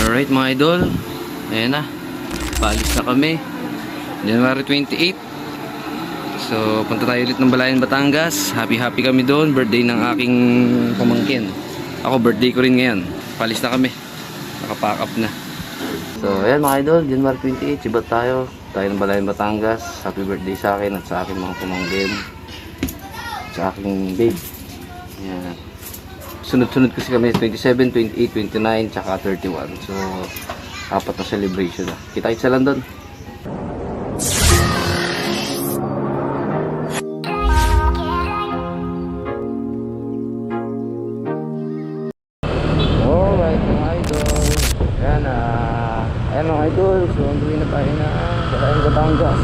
Alright mga idol, ayan na, paalis na kami January 28. So punta tayo ulit ng Balayan, Batangas. Happy kami doon, birthday ng aking pamangkin. Ako birthday ko rin ngayon. Paalis na kami, nakapack up na. So ayan mga idol, January 28, sibat tayo ng Balayan, Batangas. Happy birthday sa akin at sa aking mga pamangkin, sa aking babe. Ayan. Sunod-sunod kasi kami 27, 28, 29, tsaka 31. So, apat na celebration na. Kita-kits sa London. Alright mga idol. Ayan ayan mga idol. So, anduin na tayo na Balayan, Batangas.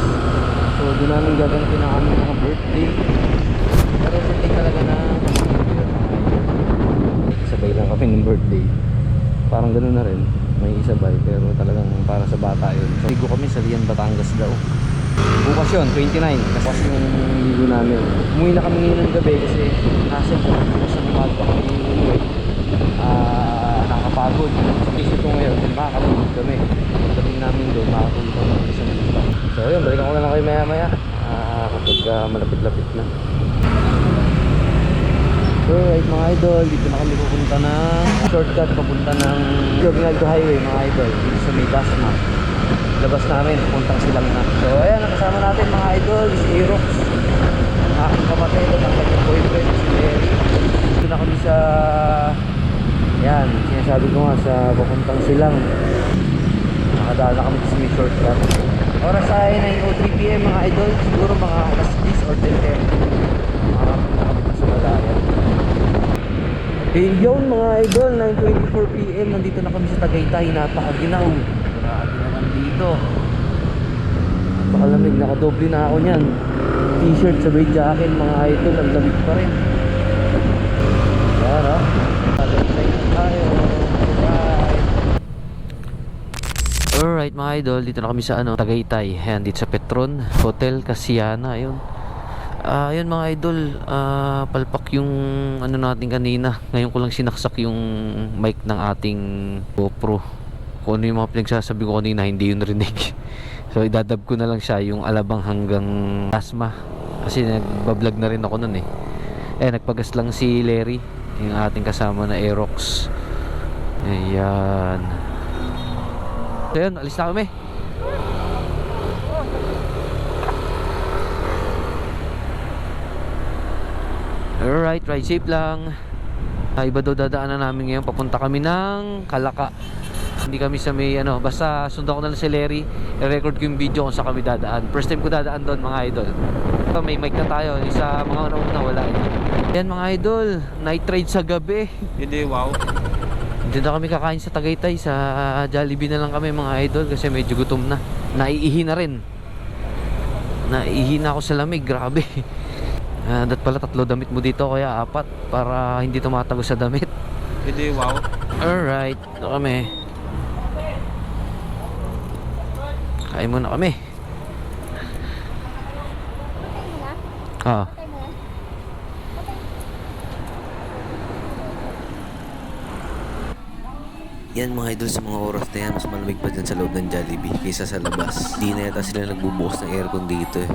So, doon namin gaganapin ang aming mga birthday. Pero birthday talaga na sabay lang kami ng birthday. Parang ganoon na rin, may isabay pero talagang para sa bata yun. So ligo kami sa Lian, Batangas daw. Bukas yun, 29, kasi yung ligo namin. Umuwi na kami ngayon ng gabi kasi nasa bukas ng umaga pa kami umuwi. Nakakapagod. So isip ko ngayon, makakatulog kami. Pagdating namin doon, makakatulog kami sa Manila. So yun, balikan ko na lang kayo maya maya kapag malapit-lapit na. Alright mga idol, dito na kami pupunta ng shortcut papunta ng Ginaldo Highway mga idol, dito sa may Dasma. Labas namin, pupuntang silang na. So ayan, nakasama natin mga idol, si Aerox, ang aking kapatid at ang kanyang boyfriend, si Larry. Dito na kami sa, yan, sinasabi ko nga sa papuntang silang. Nakadaan na kami sa may shortcut. Oras ay 9:03 PM mga idol, siguro mga alas 10 or 10:30. Makakapit na kami sa Balayan. Eh yun mga idol, 9:24 PM, nandito na kami sa Tagaytay. Napakaginaw, grabe naman dito, napakalamig, nakadoble na ako nyan, t-shirt sabay jacket mga idol, ang lamig pa rin. Yan Tagaytay na tayo. Alright mga idol, dito na kami sa Tagaytay. Ayan, dito sa Petron Hotel Casiana. Ayun. Ayun mga idol, palpak yung natin kanina. Ngayon ko lang sinaksak yung mic ng ating GoPro. Kung ano yung mga pinagsasabi ko kanina, hindi yun rinig. So idadab ko na lang siya, yung Alabang hanggang Dasma. Kasi nagbablog na rin ako nun eh. Nagpagas lang si Larry, yung ating kasama na Aerox. Ayan. So yun, alis na kami. Alright, ride safe lang. Iba daw dadaanan namin ngayon. Papunta kami ng Kalaka. Hindi kami sa may basta sundan ko na lang si Larry. I-record ko yung video kung saan kami dadaan. First time ko dadaan doon mga idol. May mic na tayo. Sa mga una wala. Yan mga idol, night ride sa gabi. Hindi, wow. Hindi na kami kakain sa Tagaytay. Sa Jollibee na lang kami mga idol. Kasi medyo gutom na. Naiihi na rin. Naiihi na ako sa lamig. Grabe. Dat pala 3 damit mo dito, kaya 4 para hindi tumatago sa damit. Hindi, wow. Alright, ito kami. Kain muna kami. Yan mga idol, sa mga oras na yan, mas malamig pa dyan sa loob ng Jollibee kaysa sa labas. Di na yata sila nagbubukas ng aircon dito eh.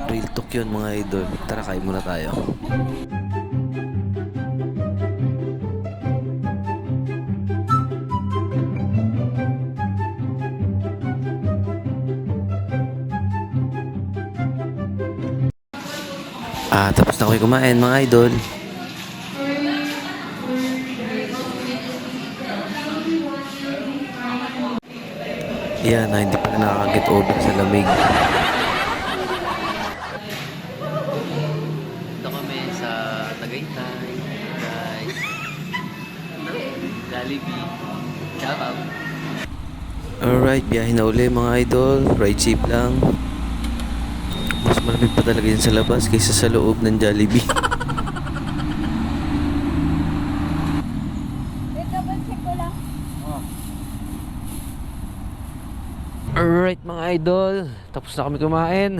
Real talk yun mga idol. Tara, kain muna tayo. Tapos na ako kumain mga idol. Yan, hindi pa na nakaka-get over sa lamig. Tagaytay, guys. Jollibee. Shout out. Alright, biyahe na uli mga idol. Ride safe lang. Mas malamig pa talaga yan sa labas kaysa sa loob ng Jollibee. Alright mga idol, tapos na kami kumain.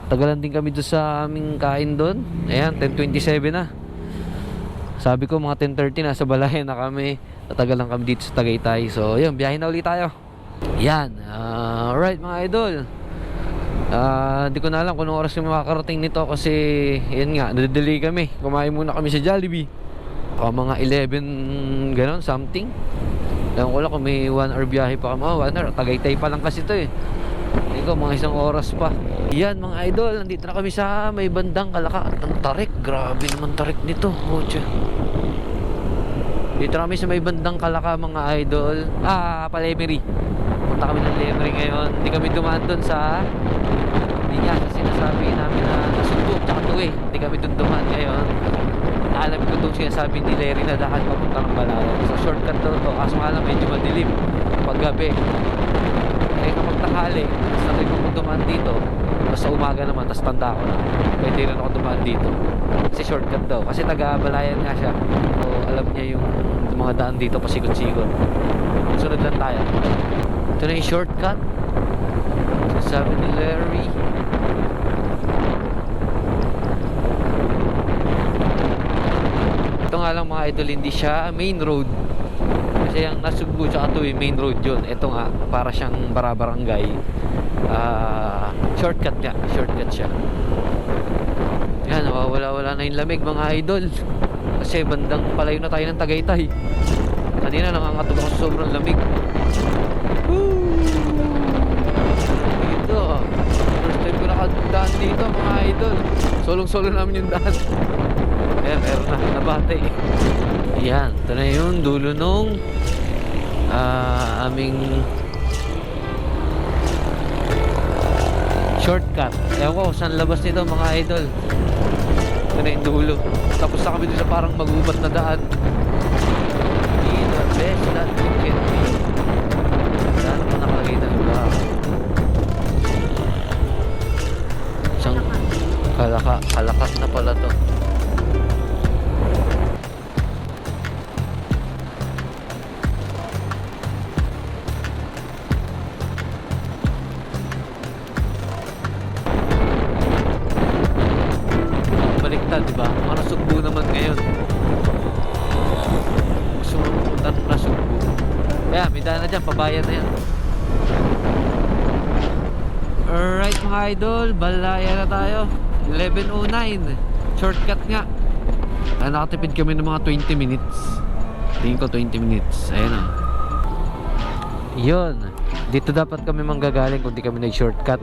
Tagalan din kami doon sa aming kain doon. Ayan, 10:27 na. Sabi ko mga 10:30 nasa Balayan na kami. Tatagal lang kami dito sa Tagaytay. So, yun, biyahe na ulit tayo. Yan. Alright, mga idol. Hindi ko na alam kung anong oras kami makakarating nito kasi, yan nga, nadadelay kami. Kumain muna kami sa Jollibee. Mga 11, ganon, something. Ewan ko lang kung may 1 hour biyahe pa kami. 1 hour, Tagaytay pa lang kasi ito eh. Hindi ko, mga 1 oras pa. Yan mga idol, nandito na kami sa may bandang Kalaka. Ang tarik, grabe naman tarik nito. Ocho. Dito kami sa may bandang Kalaka mga idol. Palemery. Punta kami ng Lemery ngayon. Hindi kami dumaan doon sa sa sinasabi namin na Subo tsaka Tuwe. Hindi kami doon dumaan ngayon. Alam ko itong sinasabi ni Larry na dahan papunta ng Balawan. So shortcut daw to. Kaso nga lang medyo madilim pag gabi. Kapag tanghali, tapos nakita ko dumaan dito, tapos sa umaga naman, tapos tanda ko na pwede rin ako dumaan dito kasi shortcut daw, kasi taga-Balayan nga siya. So alam niya yung mga daan dito pasikot-sikot. Sunod lang tayo. Ito na yung shortcut, sabi ni Larry. Ito nga lang mga idol, hindi siya main road. Kasi yung Nasugbu tsaka Tuwi, main road yun. Ito nga, para siyang barabarangay. Shortcut nga, shortcut siya. Yan, wala na yung lamig mga idol. Kasi bandang palayo na tayo ng Tagaytay. Kanina nangangatog ako sa sobrang lamig. Woo! Dito, first time ko nakadaan dito mga idol. Solong-solo namin yung daan. Ayan, meron na, nabate. Yan, ito na yung dulo nung aming shortcut. Ewan ko saan labas nito mga idol. Ito na yung dulo. Tapos na kami dito sa parang magubat na daan. The best that you can be. Saan mo nakalagay na lugar? Isang kalakat na pala to. Diba? Mga Nasugbu naman ngayon. Gusto mo pumunta ng Nasugbu. Kaya may daan na dyan, pabayan na yan. Alright mga idol, Balaya na tayo. 11:09. Shortcut nga. Nakatipid kami ng mga 20 minutes. Tingin ko 20 minutes. Ayan o. Yun. Dito dapat kami manggagaling kung di kami nag-shortcut.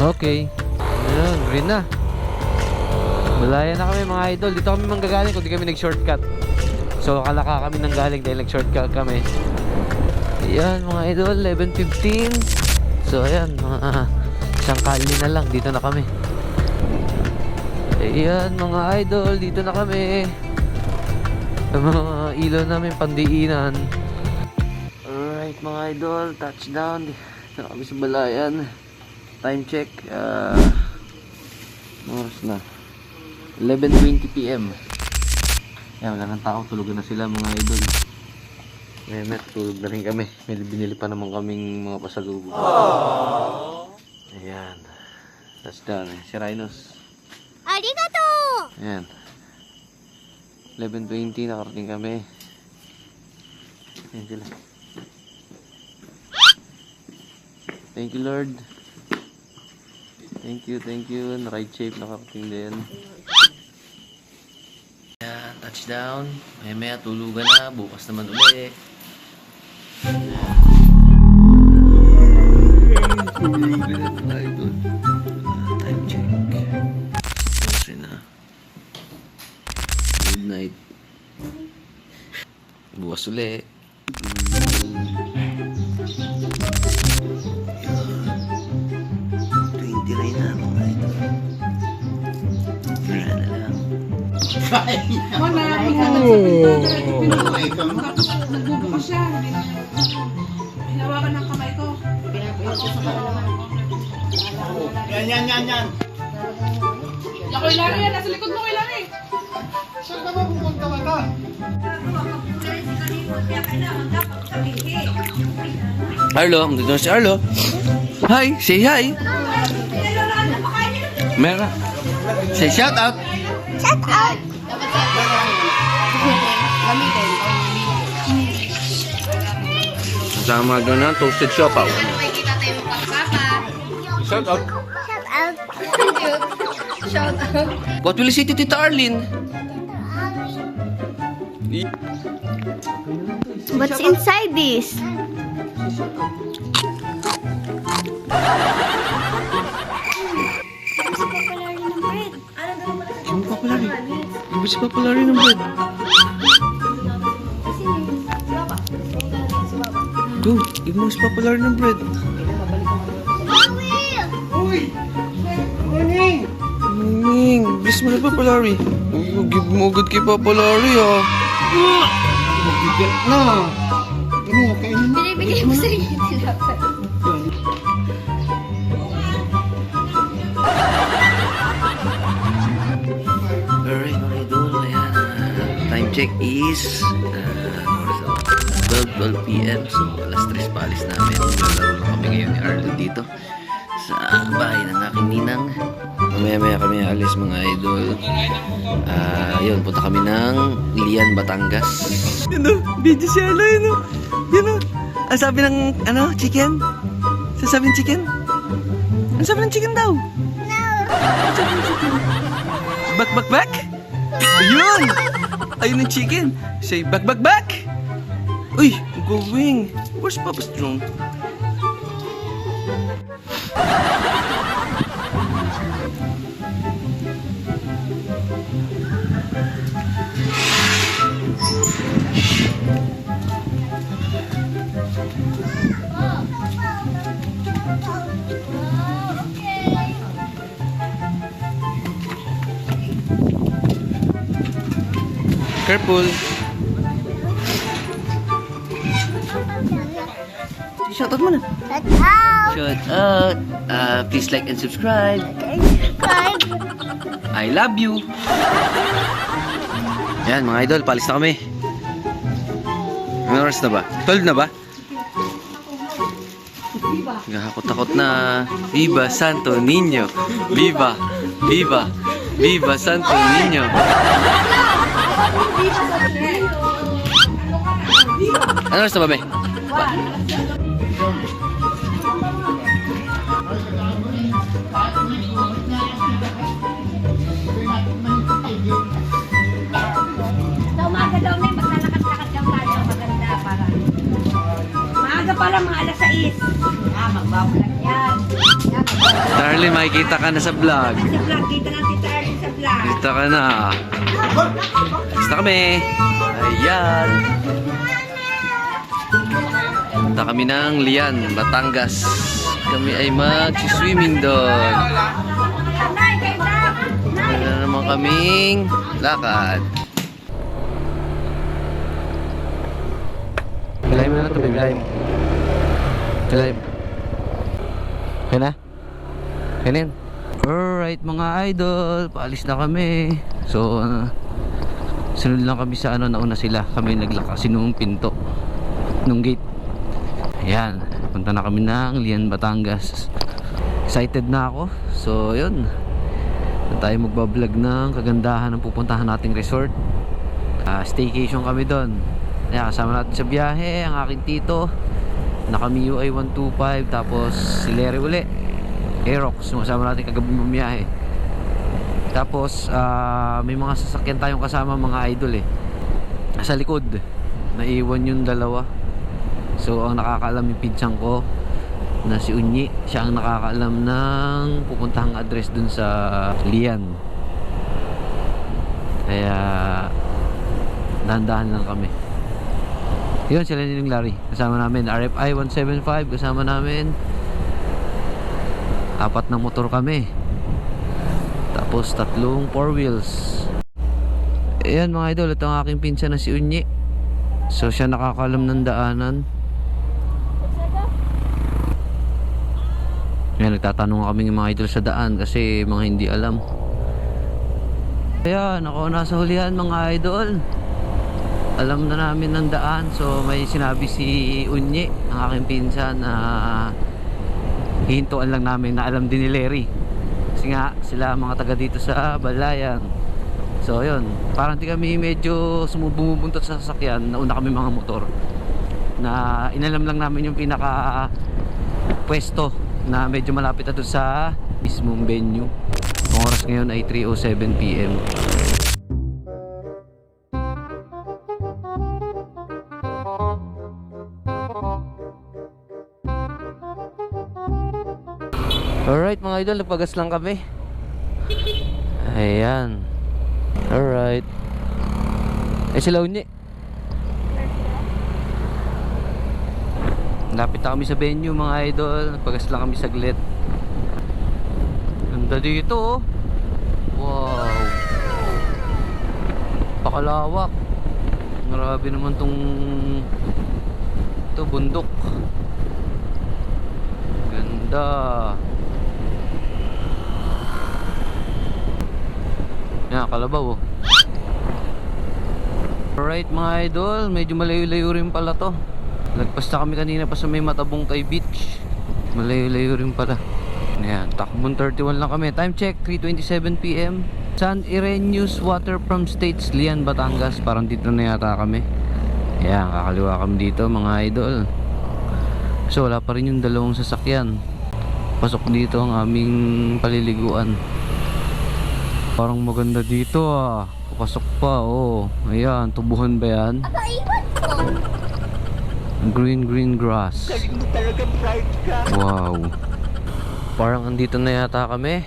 Okay. Ayan, green na. Balaya na kami mga idol. Dito kami manggagaling kung di kami nag-shortcut. So Kalaka kami nang galing dahil nag-shortcut kami. Ayan mga idol, 11:15. So ayan, mga isang kali na lang. Dito na kami. Ayan mga idol, dito na kami. Ang mga ilaw namin pandiinan. Alright mga idol, touchdown. Dito na kami sa Balayan. Time check, oras na 11:20 PM. Yan, wala ng tao, tulugan na sila mga idol. Mehmet, tulog na rin kami. May binili pa naman kaming mga pasalubong. Ayan, that's done. Si Rhinos, arigato! Ayan, 11:20 nakarating kami. Ayan sila. Thank you Lord. Thank you. Ride shape nakarating din. Ayan, touchdown. May tulugan na. Bukas naman ulit. Time check. Kasi na. Good night. Bukas ulit. Nagbubukas siya. Hinawakan ng kamay ko. Yan. Yakoy lang yan. Nasa likod mo kay lang eh. Saan ka ba pupunta ba ito? Arlo, dito na si Arlo. Hi, say hi. Meron. Say shout out. Shout out! Kasama doon na toasted siopaw. Shout out. Shout out! Shout out. What will you say to Tita Arlene? What's inside this? Yung papalari. Yung si papalari ng bread. Go, give mo si papalari ng bread. Morning! Bilis mo na papalari. Give mo agad kay papalari ah. Mabigat na. Ano, kainin mo. Binibigay mo sa iyo tinapay. Alright mga idol, ayan. Time check is 12 p.m. So alas 3 pa alis namin. Naglalaro lang kami ngayon ni Arlo dito sa bahay ng aking ninang. Mamaya kami alis mga idol. Yun, punta kami ng Lian, Batangas. Yun o, video siya ala yun o. Yun o. Ang sabi ng chicken? Sasabi ng chicken? Ang sabi ng chicken daw? Back, back, back? Ayun! Ayun yung chicken. Say, back, back, back! Uy, going. Where's Papa's drone? Careful. Shoutout mo na. Shout out! Shout out. Please like and subscribe. Subscribe! I love you. Yan mga idol, palis na kami. Anong oras na ba? 12 na ba? Nagkakakot-takot na. Viva Santo Niño. Viva. Viva. Viva Santo Niño. Anong oras na ba, be? Sa umaga daw na maglalakad-lakad daw tayo. Maganda para. Maaga pa lang, mga alas 6. Magbablog yan. Darling, makikita ka na sa vlog. Sa vlog, kita na si Charlie sa vlog. Kita ka na. Basta kami. Ayan. Punta kami ng Lian, Batangas. Kami ay mag-swimming doon. Nay, kayo na. Wala na naman kaming lakad. Pilay mo na ito, pilay mo. Pilay mo. Okay na? Okay na yan? Alright mga idol, paalis na kami. So, sunod lang kami sa nauna sila. Kami naglakasin nung pinto, nung gate. Ayan, punta na kami ng Lian, Batangas. Excited na ako. So, yun. Tayo magbablog ng kagandahan ng pupuntahan nating resort. Staycation kami doon. Ayan, kasama natin sa biyahe ang aking tito na kami UI 125. Tapos si Larry uli, Aerox, yung kasama natin kagabi bumiyahe. Tapos may mga sasakyan tayong kasama mga idol eh. Sa likod naiwan yung dalawa. So ang nakakaalam yung pinsang ko na si Unyi, siya ang nakakaalam ng pupuntahang address dun sa Lian. Kaya dahan-dahan lang kami. Yun, sila nilang Larry kasama namin. RFI 175 kasama namin. 4 na motor kami. Tapos 3 4 wheels. Ayan mga idol, ito ang aking pinsan na si Unyi. So siya nakakaalam ng daanan. Ayan, nagtatanong kami ng mga idol sa daan kasi mga hindi alam. Ayan, ako nasa hulihan mga idol. Alam na namin ng daan. So may sinabi si Unyi, ang aking pinsan, na hihintuan lang namin na alam din ni Larry. Kasi nga sila mga taga dito sa Balayan. So yun, parang di kami medyo bumubuntot sa sasakyan. Nauna kami mga motor na inalam lang namin yung pinaka pwesto na medyo malapit na doon sa mismong venue. Ang oras ngayon ay 3:07 PM. Alright mga idol, nagpagas lang kami. Ayan. Alright. Sila unyi. Lapit na kami sa venue mga idol. Nagpagas lang kami saglit. Ganda dito oh. Wow. Pakalawak. Grabe naman tong ito bundok. Ganda. Yan, kalabaw oh. Alright mga idol, medyo malayo-layo rin pala to. Nagpas na kami kanina pa sa may Matabungkay Beach. Malayo-layo rin pala. Ayan, takbon 31 lang kami. Time check, 3:27 PM. San Irenaeus Waterfront States, Lian, Batangas. Parang dito na yata kami. Ayan, kakaliwa kami dito mga idol. So wala pa rin yung dalawang sasakyan. Pasok dito ang aming paliliguan. Parang maganda dito ah. Papasok pa oh. Ayan, tubuhan ba yan? Green grass. Wow. Parang andito na yata kami.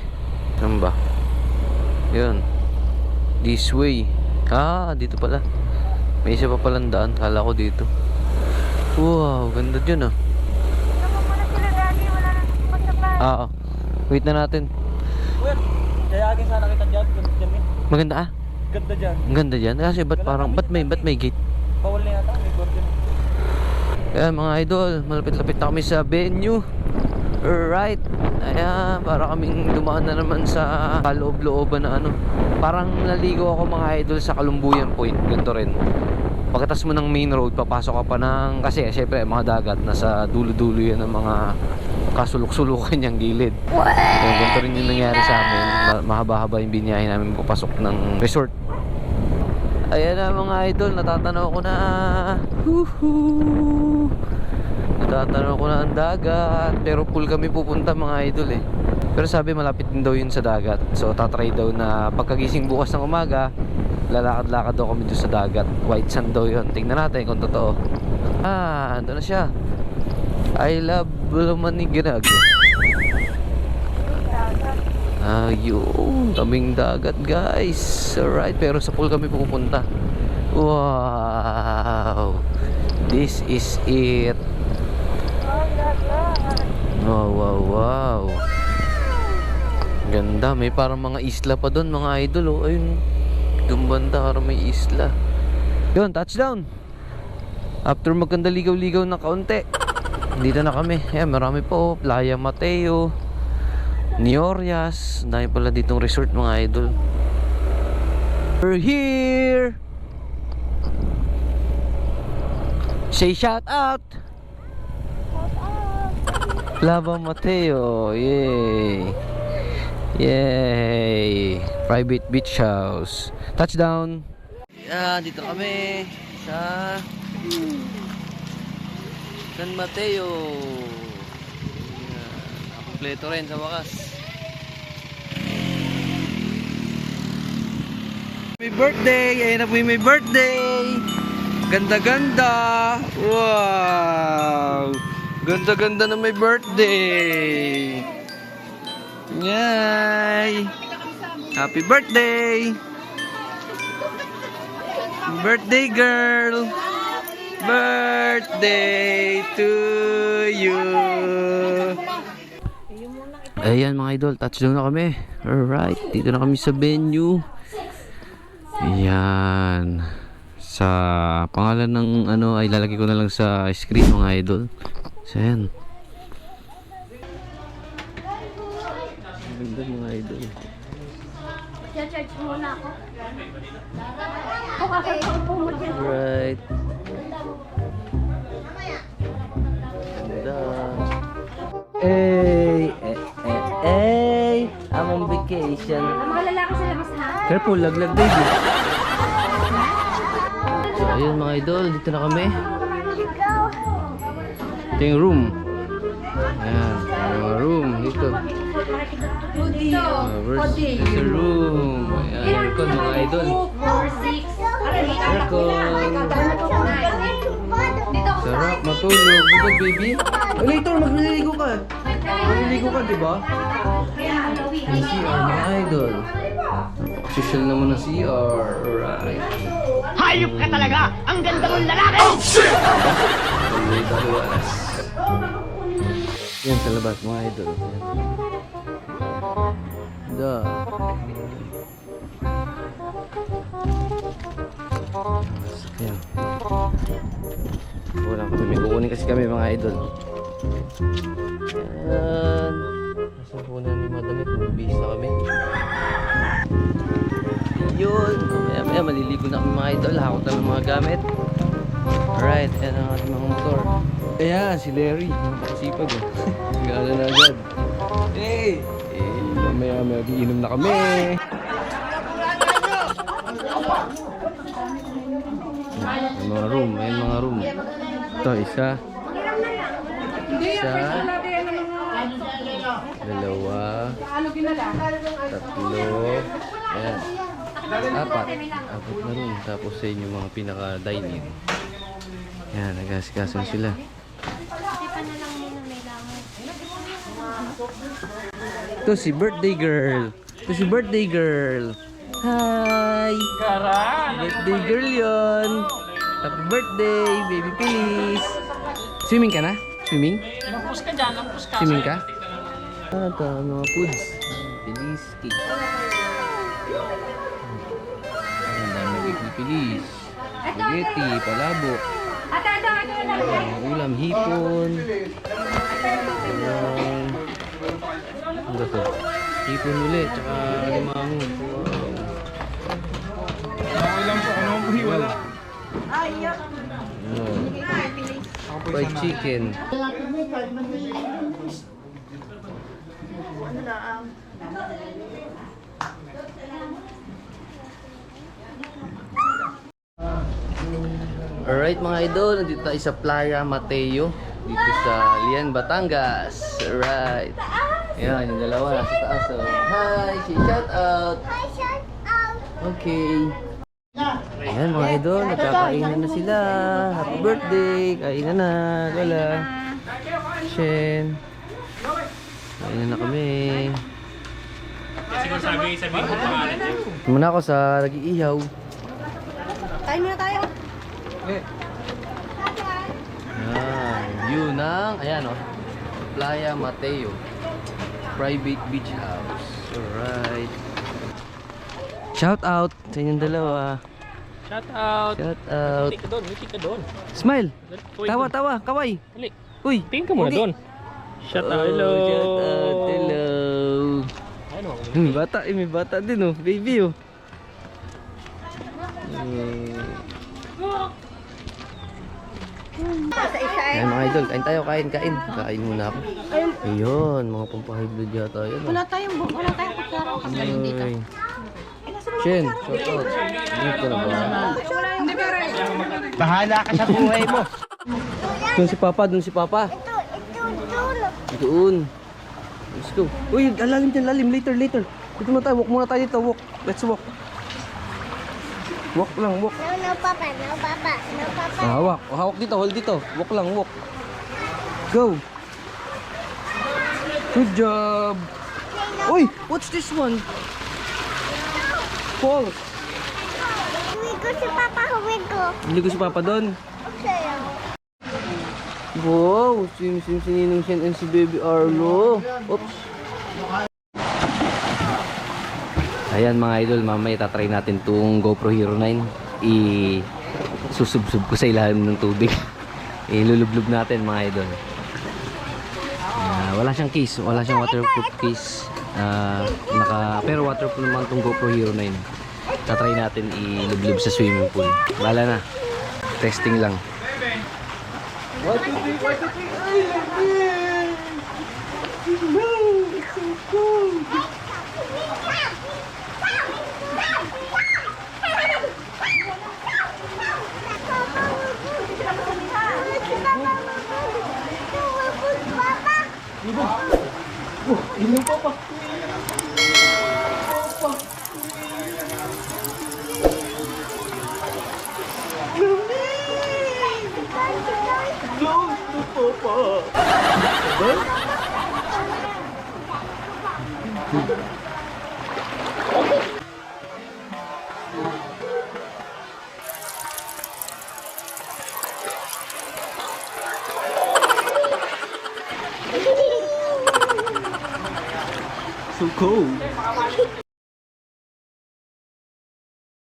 Saan ba? Yun. This way. Ah, dito pala. May isa pa palang daan. Kala ko dito. Wow, ganda dyan ah. Ah, wait na natin. Kaya akin sana kita dyan. Maganda ah. Ganda dyan. Ang ganda dyan. Kasi ba't may gate? Bawal na yata. May gordon. Ayan mga idol, malapit-lapit na kami sa venue. Alright. Ayan, para kaming dumaan na naman sa kaloob-looban na ano. Parang naligo ako mga idol sa Kalumbuyan Point. Ganito rin. Pagkatas mo ng main road, papasok ka pa ng, kasi syempre mga dagat, nasa dulo-dulo yan ng mga kasulok-sulukan niyang gilid. So, ganito rin yung nangyari sa amin. Mahaba-haba yung binyahe namin papasok ng resort. Ayan na mga idol, natatanaw ko na. Woohoo! Natatanaw ko na ang dagat. Pero pool kami pupunta mga idol eh. Pero sabi malapit din daw yun sa dagat. So tatry daw na pagkagising bukas ng umaga, lalakad-lakad daw kami doon sa dagat. White sand daw yun. Tingnan natin kung totoo. Ah, ando na siya. I love Bulamanigirag. Ayun, tabing dagat guys. Alright, pero sa pool kami pupunta. Wow, this is it. Wow. Ganda, may parang mga isla pa doon mga idol oh. Ayun, dumbanda parang may isla. Yun, touchdown. After maganda ligaw-ligaw na kaunti, dito na kami. Ayan, marami pa oh. Playa Mateo, Niorias. Dahil pala ditong resort mga idol. We're here. Say shout out. Playa Mateo. Yay. Private beach house. Touchdown. Yeah, dito kami sa San Mateo. Kompleto rin sa wakas. May birthday! Ayun na po yung may birthday! Ganda-ganda! Wow! Ganda-ganda na may birthday! Yay! Happy birthday! Birthday girl! Birthday to you! Ayan mga idol, touchdown na kami. Alright, dito na kami sa venue. Ayan. Sa pangalan ng ano ay lalagay ko na lang sa screen mga idol. So ayan. Ganda mga idol. Charge muna ako. Alright. Ganda. Hey, amo vacation. Ang mga lalaki sa labas na. Careful, laglag baby. So, ayun mga idol, dito na kami. Ito yung room. Ayan, yung mga room dito. Where's the room? Ayan, aircon mga idol. 4, 6. Aircon. Sarap, matulog. Bukod baby. Oh, later, magliligo ka. Magliligo ka, di ba? Yung CR mga idol. Social naman ng CR. Alright. Hayop ka talaga! Ang ganda mong lalaki! Yan sa labas mga idol. Da. Yan. Wala kami. May kukunin kasi kami mga idol. Yan. Nasa kukunin namin mga damit. Bihis na kami. Yun. Maya maliligo na kami mga idol. Hakot na ng mga gamit. Alright. Yan ang ating mga motor. Ayan, si Larry. Nakasipag oh. Gala na agad. Hey! Mamaya magiinom na kami. May mga room. May mga room. Ito, isa. Isa. Dalawa. Tatlo. Ayan. Apat. Apat na room. Tapos sa inyo mga pinaka-dining. Ayan, nag-asikaso sila. Ito si birthday girl. Ito si birthday girl. Hi! Birthday girl yon. Happy birthday, baby Pilis. Swimming ka na? Swimming? Lampus ka dyan, lampus ka. Swimming ka? Ah, ito, mga foods. Pilis cake. Ang dami cake ni Pilis. Spaghetti, palabok. Mga ulam, hipon. Ano ba ito? Hipon ulit, tsaka limango. Ilang po, ano ang wala? Fried chicken. Alright mga idol, nandito tayo sa Playa Mateo dito sa Lian, Batangas. Alright. Ayan, yung dalawa nasa taas. So, hi! Shout out! Okay. Ayan mga idol, nagkakainan na sila. Happy birthday! Kainan na. Wala. Shen. Kainan na kami. Siguro sabihin mo pangalan niyo. Muna ako sa nag-iihaw. Kain muna tayo. Ayan, view ng, ayan o, Playa Mateo Private Beach House. Alright. Shout out sa inyong dalawa. Shout out. Shout out. Ngiti ka doon. Smile. Uy, Tawa, tawa, kaway. Dali. Uy, Tingin ka muna pogi. doon. Shout out. Oh, Hello. shout out, hello. Ano? Bata, may bata din oh, baby oh. Ayan mga idol, kain tayo, kain. Kain muna ako. Ayun, mga pampahigh blood yata yun. Wala tayong kutsara. Ay. Shen, shout out. Dito na ba? Bahala ka sa buhay mo. Doon si Papa, doon si Papa. Doon. Let's go. Uy, lalim dyan, lalim. Later. Dito muna tayo, walk muna tayo dito, walk. Let's walk. Walk lang, walk. No, papa. Hawak. O, hawak dito, hold dito. Walk lang, walk. Go. Good job. Uy, what's this one? Fall. Huwigo si Papa, huwigo. Hindi ko si Papa doon. Okay. Wow, si Ninong Shen and si Baby Arlo. Oops. Ayan mga idol, mamaya tatry natin itong GoPro Hero 9. Susubsub ko sa ilalim ng tubig. Ilulublub natin mga idol. Wala siyang case, wala siyang waterproof case. Pero waterproof naman itong GoPro Hero 9. Tatry natin ilublob sa swimming pool. Wala na. Testing lang. 1, 2, 3, 1, 2, 3. Ay, lagi! It's so cool! Ilan pa pa? Close to Papa. So cold.